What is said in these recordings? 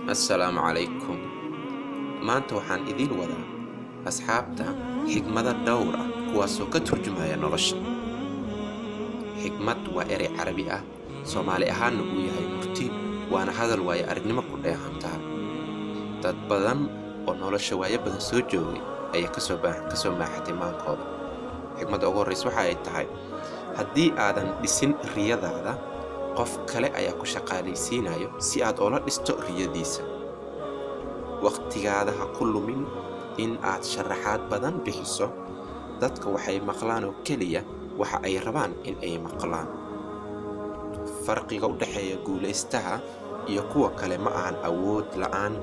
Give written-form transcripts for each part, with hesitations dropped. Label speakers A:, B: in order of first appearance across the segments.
A: Assalaamu calaykum. Maanta waxaan idiin wadaa asxaabta xigmado dhowr ah kuwaasoo ka turjumaya nolosha. Xigmad waa erey Carabi ah, Soomaali ahaanna uu yahay murti, waana hadal waayo aragnimo ku dheehan tahay. Dad badan oo nolosha waayo badan soo joogay ayaa ka soo maaxatay maankooda. Xigmadda ugu horreysa waxa ay tahay: haddii aadan dhisin riyadaada, qof kale ayaa ku shaqaalaysiinayo si aad ula dhisto riyadiisa. Waqtigaada ha ku lumin in aad sharaxaad badan bixiso. Dadka waxay maqlaan oo keliya waxa ay rabaan in ay maqlaan. Farqiga u dhexeeya guulaystaha iyo kuwa kale ma ahan awood la'aan,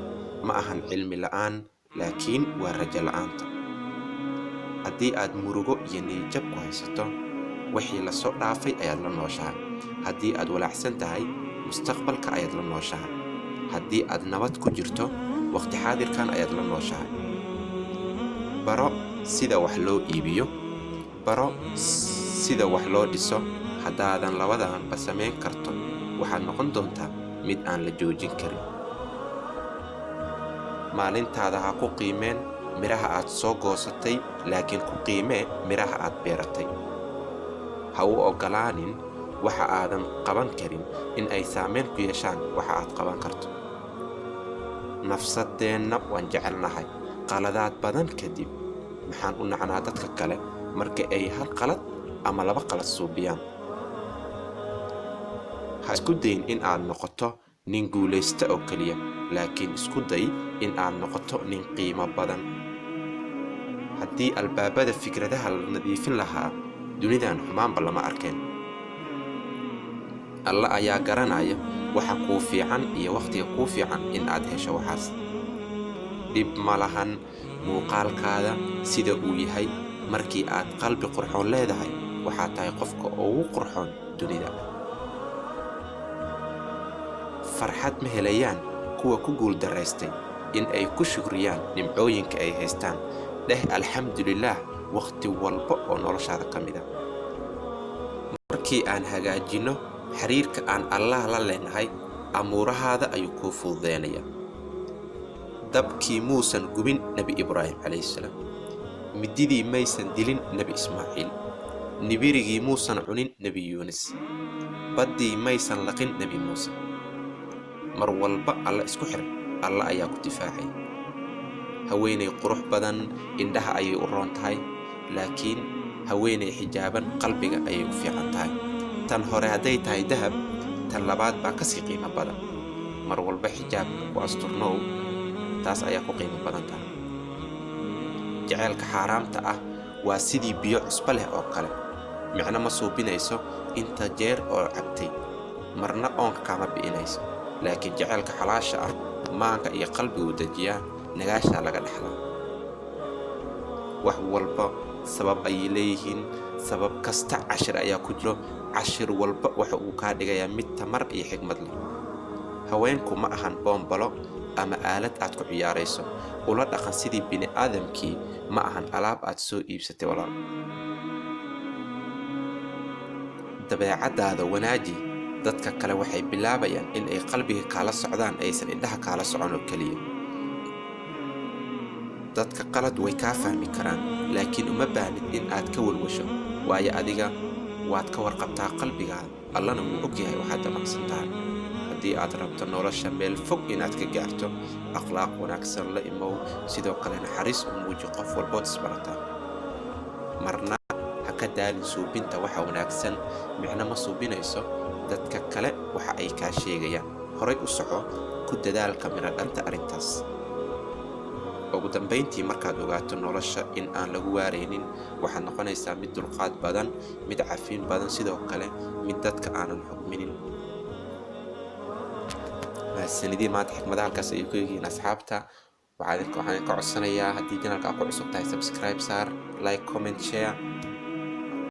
A: ma ahan cilmi la'aan, laakiin waa rajo la'aanta. Haddii aad murugo iyo niyad-jab ku haysato, wixii la soo dhaafay ayaad la nooshahay. Haddii aad walaacsan tahay, mustaqbalka ayaad la nooshahay. Haddii aad nabad ku jirto, waqti xaadirkan ayaad la nooshahay. Baro sida wax loo iibiyo, baro sida wax loo dhiso. Haddaadan labadaanba samayn karto, waxaad noqon doontaa mid aan la joojin karin. Maalintaada ha ku qiimeen miraha aad soo goosatay, laakiin ku qiimee miraha aad beeratay. Ha u oggolaanin waxa aadan qaban karin in ay saameyn ku yeeshaan waxa aad qaban karto. Nafsadeenna waan jecelnahay. Qaladaad badan kadib, maxaan u nacnaa dadka kale marka ay hal qalad ama laba qalad suubiyaan? Ha isku dayin in aad noqoto nin guulaysta oo keliya, laakiin isku day in aad noqoto nin qiimo badan. Haddii albaabada fikradaha la nadiifin lahaa, dunidan xumaanba lama arkeen. Alla ayaa garanaya waxa kuu fiican iyo waqtiga kuu fiican in aad hesho waxaas. Dhib ma lahan muuqaalkaada sida uu yahay. Markii aad qalbi qurxoon leedahay, waxaad tahay qofka ugu qurxoon dunida. Farxad ma helayaan kuwa ku guuldaraystay in ay ku shukriyaan nimcooyinka ay haystaan. Dheh alxamdulillaah waqti walba oo noloshaada ka mid ah. Markii aan hagaajino xiriirka aan Allah la leenahay, amuurahaada ayuu kuu fududeynayaa. Dabkii muusan gubin Nabi Ibraahim calayhi salaam. Mididii maysan dilin Nabi Ismaaciil. Nibirigii muusan cunin Nabi Yuunus. Baddii maysan laqin Nabi Muuse. Mar walba alla isku xir, alla ayaa ku difaacay. Haweeney qurux badan indhaha ayay u roon tahay, laakiin haweeney xijaaban qalbiga ayay u fiican tahay. Tan hore hadday tahay dahab, tan labaad baa ka sii qiimo badan. Mar walba xijaabka ku asturnow, taas ayaa ku qiimo badan tahay. Jaceylka xaaraamta ah waa sidii biyo cusbo leh oo kale. Micno ma suubinayso inta jeer oo cabtay, marna oonka kama bi'inayso. Laakiin jaceylka xalaasha ah maanka iyo qalbigu dejiyaa, nagaashaa laga dhaxlaa. Wax walba sabab ayay leeyihiin. Sabab kasta cashir ayaa ku jiro. Cashir walba waxa uu kaa dhigayaa mid tamar iyo xigmad leh. Haweenku ma ahan boombalo ama aalad aad ku ciyaarayso. Ula dhaqan sidii bini'aadamkii, ma ahan alaab aad soo iibsatay walaal. Dabeecadaada wanaaji. Dadka kale waxay bilaabayaan in ay qalbiga kaala socdaan, aysan indhaha kaala socon oo keliya. Dadka qalad way kaa fahmi karaan, laakiin uma baahnid in aad ka walwasho, waayo adiga waad ka warqabtaa qalbigaada. Allana wuu ogyahay waxaad damacsan tahay. Haddii aad rabto nolosha meel fog inaad ka gaarto, akhlaaq wanaagsan la imow. Sidoo kale naxariis u muuji qof walbood isbarataa. Marna ha ka daalin suubinta waxa wanaagsan. Micno ma suubinayso dadka kale waxa ay kaa sheegayaan. Horay u soco, ku dadaalka miro dhalanta arrintaas. Ugu dambeyntii, markaad ogaato nolosha in aan lagu waaraynin, waxaad noqonaysaa mid dulqaad badan, mid cafiin badan, sidoo kale mid dadka aanan xukminin. Mahadsanidin. maanta xigmadaha halkaas ayay ku eegayeen asxaabta. waxaan ka codsanayaa haddii channelka aad ku cusub tahay, subscribe saar, like, comment, share.